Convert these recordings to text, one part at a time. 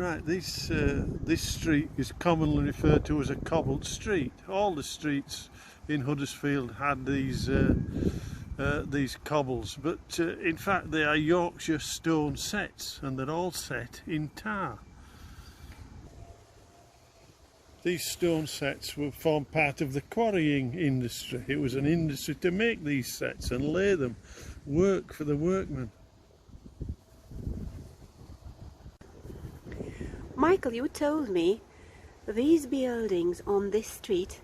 Right, this street is commonly referred to as a cobbled street. All the streets in Huddersfield had these cobbles, but in fact they are Yorkshire stone sets, and they're all set in tar. These stone sets will form part of the quarrying industry. It was an industry to make these sets and lay them, work for the workmen. Michael, you told me these buildings on this street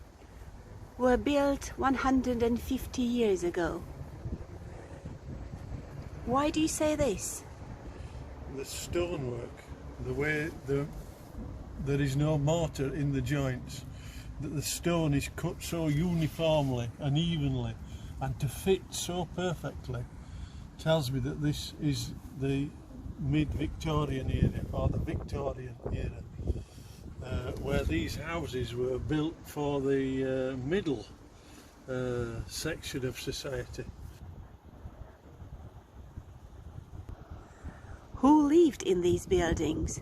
were built 150 years ago. Why do you say this? The stonework, the way there is no mortar in the joints, that the stone is cut so uniformly and evenly and to fit so perfectly, tells me that this is the mid-Victorian era or the Victorian era, where these houses were built for the middle section of society. Who lived in these buildings?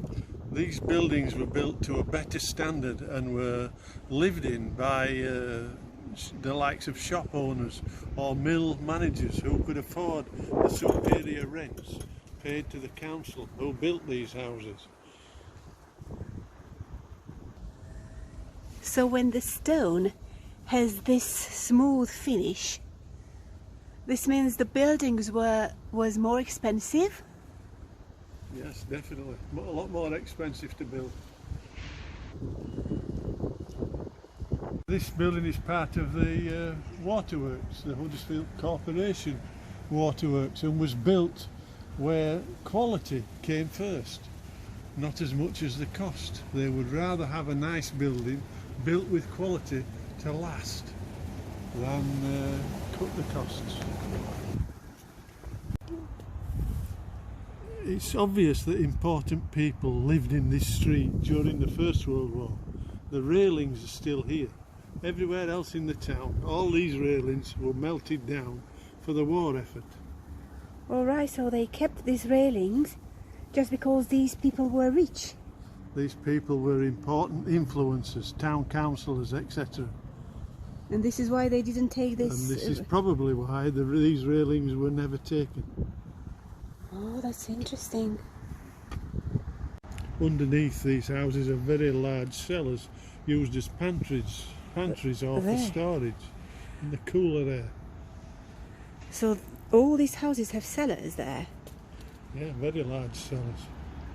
These buildings were built to a better standard and were lived in by the likes of shop owners or mill managers who could afford the superior rents paid to the council who built these houses. So when the stone has this smooth finish, this means the buildings was more expensive? Yes, definitely. A lot more expensive to build. This building is part of the waterworks, the Huddersfield Corporation waterworks, and was built where quality came first, not as much as the cost. They would rather have a nice building built with quality to last than cut the costs. It's obvious that important people lived in this street during the First World War. The railings are still here. Everywhere else in the town, all these railings were melted down for the war effort. Alright, so they kept these railings just because these people were rich? These people were important influencers, town councillors, etc. And this is why they didn't take this? And this is probably why these railings were never taken. Oh, that's interesting. Underneath these houses are very large cellars used as pantries or for storage in the cooler air. So all these houses have cellars there? Yeah, very large cellars.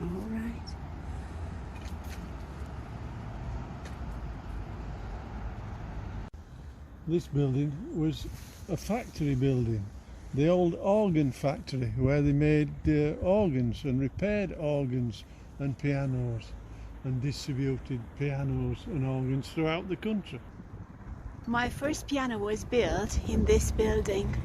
All right. This building was a factory building. The old organ factory where they made organs and repaired organs and pianos and distributed pianos and organs throughout the country. My first piano was built in this building.